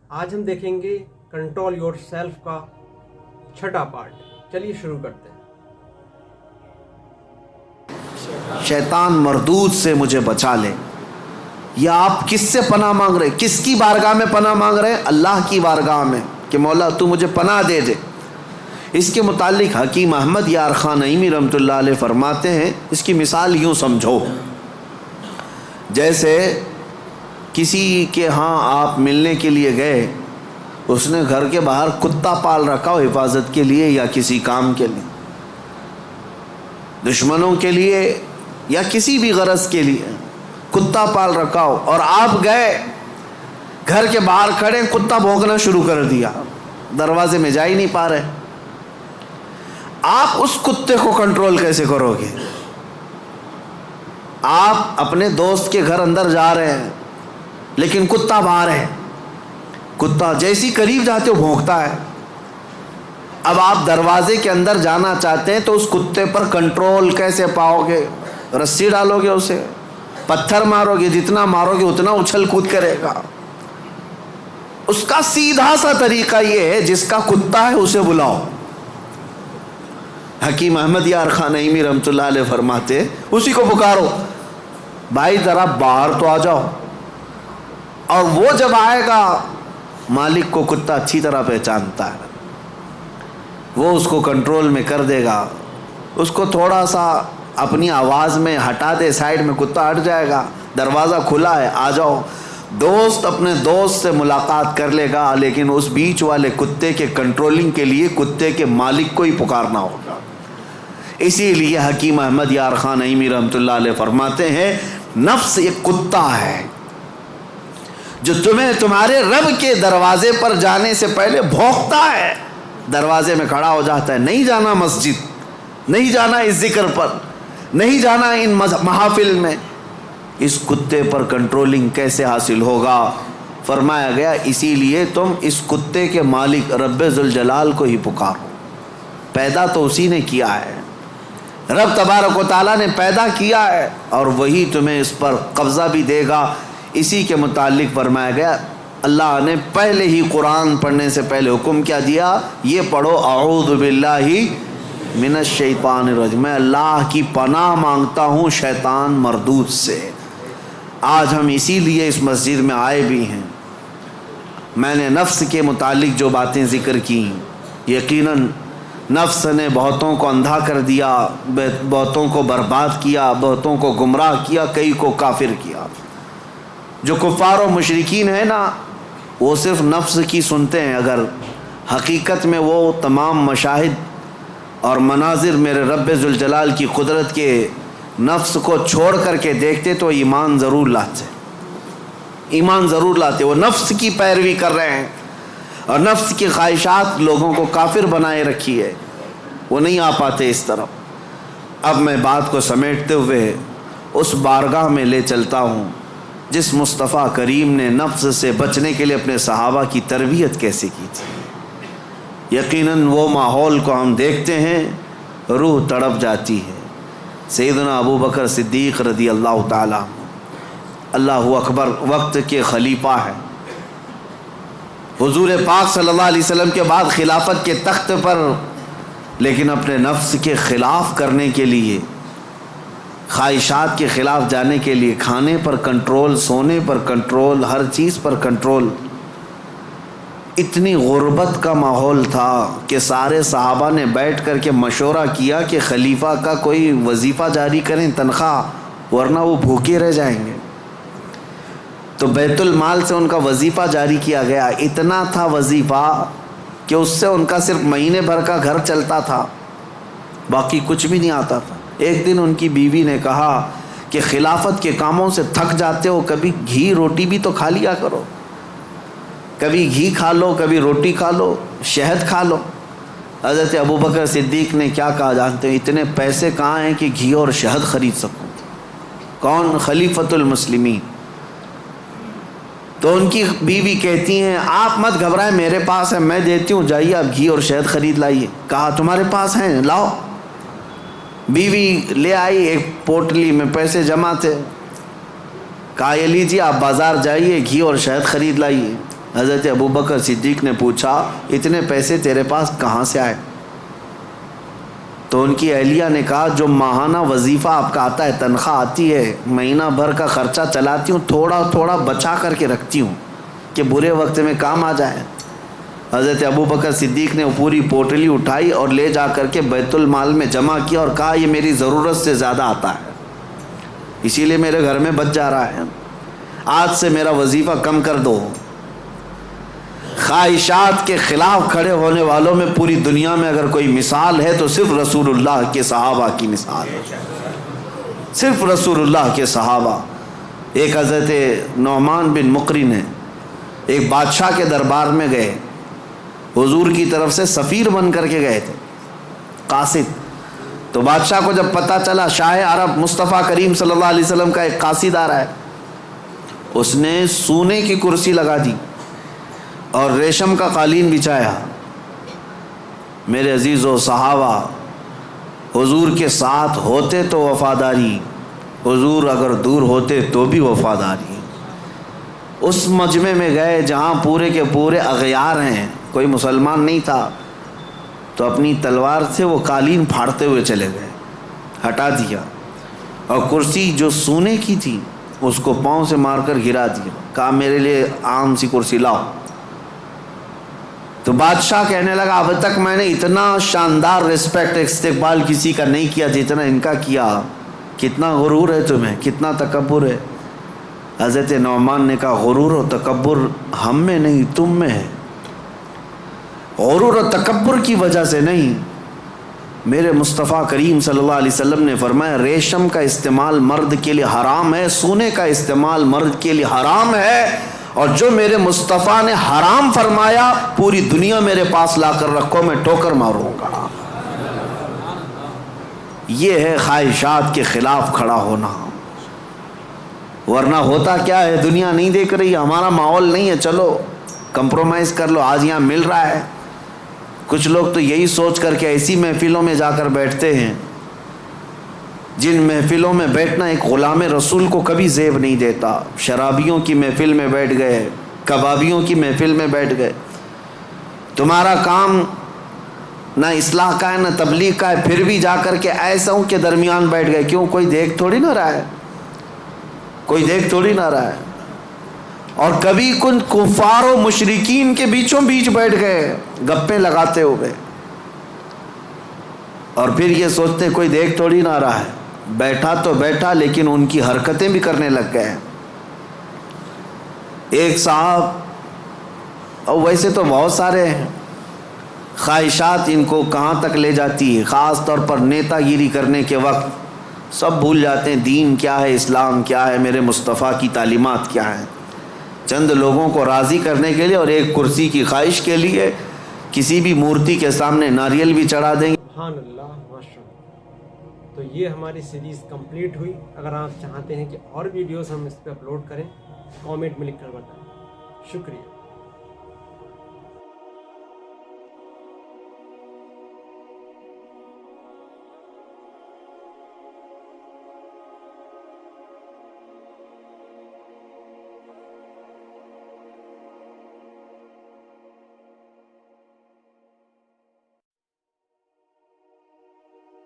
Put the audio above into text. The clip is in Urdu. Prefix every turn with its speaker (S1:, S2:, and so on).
S1: آج ہم دیکھیں گے کنٹرول یور سیلف کا چھٹا پارٹ. چلیے شروع کرتے ہیں.
S2: شیطان مردود سے مجھے بچا لے. یا آپ کس سے پناہ مانگ رہے؟ کس کی بارگاہ میں پناہ مانگ رہے ہیں؟ اللہ کی بارگاہ میں کہ مولا تو مجھے پناہ دے دے. اس کے متعلق حکیم احمد یار خان نعیمی رحمۃ اللہ علیہ فرماتے ہیں، اس کی مثال یوں سمجھو، جیسے کسی کے ہاں آپ ملنے کے لیے گئے، اس نے گھر کے باہر کتا پال رکھا ہو حفاظت کے لیے یا کسی کام کے لیے، دشمنوں کے لیے یا کسی بھی غرض کے لیے کتا پال رکھا ہو، اور آپ گئے گھر کے باہر کھڑے، کتا بھونکنا شروع کر دیا، دروازے میں جا ہی نہیں پا رہے. آپ اس کتے کو کنٹرول کیسے کرو گے؟ آپ اپنے دوست کے گھر اندر جا رہے ہیں لیکن کتا باہر ہے، کتا جیسی قریب جاتے ہو بھونکتا ہے. اب آپ دروازے کے اندر جانا چاہتے ہیں تو اس کتے پر کنٹرول کیسے پاؤ گے؟ رسی ڈالو گے، اسے پتھر مارو گے، جتنا مارو گے اتنا اچھل کود کرے گا. اس کا سیدھا سا طریقہ یہ ہے، جس کا کتا ہے اسے بلاؤ. حکیم احمد یار خان نعیمی رحمۃ اللہ علیہ فرماتے اسی کو پکارو، بھائی ذرا باہر تو آ جاؤ. اور وہ جب آئے گا، مالک کو کتا اچھی طرح پہچانتا ہے، وہ اس کو کنٹرول میں کر دے گا. اس کو تھوڑا سا اپنی آواز میں ہٹا دے، سائڈ میں کتا ہٹ جائے گا، دروازہ کھلا ہے آ جاؤ. دوست اپنے دوست سے ملاقات کر لے گا، لیکن اس بیچ والے کتے کے کنٹرولنگ کے لیے کتے کے مالک کو ہی پکارنا ہوگا. اسی لیے حکیم احمد یار خان نعیمی رحمۃ اللہ علیہ فرماتے ہیں، نفس ایک کتا ہے جو تمہیں تمہارے رب کے دروازے پر جانے سے پہلے بھونکتا ہے، دروازے میں کھڑا ہو جاتا ہے، نہیں جانا مسجد، نہیں جانا اس ذکر پر، نہیں جانا ان محافل میں. اس کتے پر کنٹرولنگ کیسے حاصل ہوگا؟ فرمایا گیا اسی لیے تم اس کتے کے مالک رب ذوالجلال کو ہی پکارو. پیدا تو اسی نے کیا ہے، رب تبارک و تعالیٰ نے پیدا کیا ہے، اور وہی تمہیں اس پر قبضہ بھی دے گا. اسی کے متعلق فرمایا گیا، اللہ نے پہلے ہی قرآن پڑھنے سے پہلے حکم کیا دیا، یہ پڑھو اعوذ باللہ من الشیطان الرجیم، میں اللہ کی پناہ مانگتا ہوں شیطان مردود سے. آج ہم اسی لیے اس مسجد میں آئے بھی ہیں. میں نے نفس کے متعلق جو باتیں ذکر کی، یقیناً نفس نے بہتوں کو اندھا کر دیا، بہتوں کو برباد کیا، بہتوں کو گمراہ کیا، کئی کو کافر کیا. جو کفار و مشرکین ہیں نا، وہ صرف نفس کی سنتے ہیں، اگر حقیقت میں وہ تمام مشاہد اور مناظر میرے رب ذوالجلال کی قدرت کے نفس کو چھوڑ کر کے دیکھتے تو ایمان ضرور لاتے، ایمان ضرور لاتے. وہ نفس کی پیروی کر رہے ہیں اور نفس کی خواہشات لوگوں کو کافر بنائے رکھی ہے، وہ نہیں آ پاتے اس طرف. اب میں بات کو سمیٹتے ہوئے اس بارگاہ میں لے چلتا ہوں جس مصطفیٰ کریم نے نفس سے بچنے کے لیے اپنے صحابہ کی تربیت کیسے کی تھی. یقیناً وہ ماحول کو ہم دیکھتے ہیں، روح تڑپ جاتی ہے. سیدنا ابو بکر صدیق رضی اللہ تعالیٰ، اللہ اکبر، وقت کے خلیفہ ہیں، حضور پاک صلی اللہ علیہ وسلم کے بعد خلافت کے تخت پر، لیکن اپنے نفس کے خلاف کرنے کے لیے، خواہشات کے خلاف جانے کے لیے، کھانے پر کنٹرول، سونے پر کنٹرول، ہر چیز پر کنٹرول. اتنی غربت کا ماحول تھا کہ سارے صحابہ نے بیٹھ کر کے مشورہ کیا کہ خلیفہ کا کوئی وظیفہ جاری کریں، تنخواہ، ورنہ وہ بھوکے رہ جائیں گے. تو بیت المال سے ان کا وظیفہ جاری کیا گیا. اتنا تھا وظیفہ کہ اس سے ان کا صرف مہینے بھر کا گھر چلتا تھا، باقی کچھ بھی نہیں آتا تھا. ایک دن ان کی بیوی نے کہا کہ خلافت کے کاموں سے تھک جاتے ہو، کبھی گھی روٹی بھی تو کھا لیا کرو، کبھی گھی کھا لو، کبھی روٹی کھا لو، شہد کھا لو. حضرت ابوبکر صدیق نے کیا کہا جانتے ہیں؟ اتنے پیسے کہاں ہیں کہ گھی اور شہد خرید سکوں؟ کون؟ خلیفۃ المسلمین. تو ان کی بیوی کہتی ہیں آپ مت گھبرائیں، میرے پاس ہے، میں دیتی ہوں، جائیے آپ گھی اور شہد خرید لائیے. کہا تمہارے پاس ہیں، لاؤ. بیوی لے آئی، ایک پوٹلی میں پیسے جمع تھے. کہا یہ لیجیے، آپ بازار جائیے، گھی اور شہد خرید لائیے. حضرت ابو بکر صدیق نے پوچھا اتنے پیسے تیرے پاس کہاں سے آئے؟ تو ان کی اہلیہ نے کہا جو ماہانہ وظیفہ آپ کا آتا ہے، تنخواہ آتی ہے، مہینہ بھر کا خرچہ چلاتی ہوں، تھوڑا تھوڑا بچا کر کے رکھتی ہوں کہ برے وقت میں کام آ جائے۔ حضرت ابو بکر صدیق نے وہ پوری پوٹلی اٹھائی اور لے جا کر کے بیت المال میں جمع کیا اور کہا یہ میری ضرورت سے زیادہ آتا ہے، اسی لیے میرے گھر میں بچ جا رہا ہے، آج سے میرا وظیفہ کم کر دو۔ خواہشات کے خلاف کھڑے ہونے والوں میں پوری دنیا میں اگر کوئی مثال ہے تو صرف رسول اللہ کے صحابہ کی مثال ہے، صرف رسول اللہ کے صحابہ۔ ایک حضرت نعمان بن مقرن ہے، ایک بادشاہ کے دربار میں گئے، حضور کی طرف سے سفیر بن کر کے گئے تھے، قاصد۔ تو بادشاہ کو جب پتہ چلا شاہ عرب مصطفیٰ کریم صلی اللہ علیہ وسلم کا ایک قاصد آ رہا ہے، اس نے سونے کی کرسی لگا دی اور ریشم کا قالین بچھایا۔ میرے عزیز و صحابہ، حضور کے ساتھ ہوتے تو وفاداری، حضور اگر دور ہوتے تو بھی وفاداری۔ اس مجمع میں گئے جہاں پورے کے پورے اغیار ہیں، کوئی مسلمان نہیں تھا، تو اپنی تلوار سے وہ قالین پھاڑتے ہوئے چلے گئے، ہٹا دیا، اور کرسی جو سونے کی تھی اس کو پاؤں سے مار کر گرا دیا، کہا میرے لیے عام سی کرسی لاؤ۔ تو بادشاہ کہنے لگا اب تک میں نے اتنا شاندار رسپیکٹ استقبال کسی کا نہیں کیا جتنا ان کا کیا، کتنا غرور ہے تمہیں، کتنا تکبر ہے۔ حضرت نعمان نے کہا غرور و تکبر ہم میں نہیں تم میں ہے، غرور و تکبر کی وجہ سے نہیں۔ میرے مصطفیٰ کریم صلی اللہ علیہ وسلم نے فرمایا ریشم کا استعمال مرد کے لیے حرام ہے، سونے کا استعمال مرد کے لیے حرام ہے، اور جو میرے مصطفیٰ نے حرام فرمایا پوری دنیا میرے پاس لا کر رکھو، میں ٹھوکر ماروں گا۔ یہ ہے خواہشات کے خلاف کھڑا ہونا، ورنہ ہوتا کیا ہے، دنیا نہیں دیکھ رہی، ہمارا ماحول نہیں ہے، چلو کمپرومائز کر لو، آج یہاں مل رہا ہے۔ کچھ لوگ تو یہی سوچ کر کے ایسی محفلوں میں جا کر بیٹھتے ہیں جن محفلوں میں بیٹھنا ایک غلام رسول کو کبھی زیب نہیں دیتا۔ شرابیوں کی محفل میں بیٹھ گئے، کبابیوں کی محفل میں بیٹھ گئے، تمہارا کام نہ اصلاح کا ہے نہ تبلیغ کا ہے، پھر بھی جا کر کے ایسوں کے درمیان بیٹھ گئے، کیوں؟ کوئی دیکھ تھوڑی نہ رہا ہے، کوئی دیکھ تھوڑی نہ رہا ہے۔ اور کبھی کن کفار و مشرکین کے بیچوں بیچ بیٹھ گئے گپیں لگاتے ہوئے، اور پھر یہ سوچتے کوئی دیکھ تھوڑی نہ رہا ہے، بیٹھا تو بیٹھا لیکن ان کی حرکتیں بھی کرنے لگ گئے۔ ایک صاحب، اور ویسے تو بہت سارے ہیں، خواہشات ان کو کہاں تک لے جاتی ہے، خاص طور پر نیتا گیری کرنے کے وقت سب بھول جاتے ہیں دین کیا ہے، اسلام کیا ہے، میرے مصطفیٰ کی تعلیمات کیا ہیں۔ چند لوگوں کو راضی کرنے کے لیے اور ایک کرسی کی خواہش کے لیے کسی بھی مورتی کے سامنے ناریل بھی چڑھا دیں گے۔
S1: سبحان اللہ، ماشاء اللہ۔ تو یہ ہماری سیریز کمپلیٹ ہوئی۔ اگر آپ چاہتے ہیں کہ اور ویڈیوز ہم اس پہ اپلوڈ کریں، کامنٹ میں لکھ کر بتائیں۔ شکریہ۔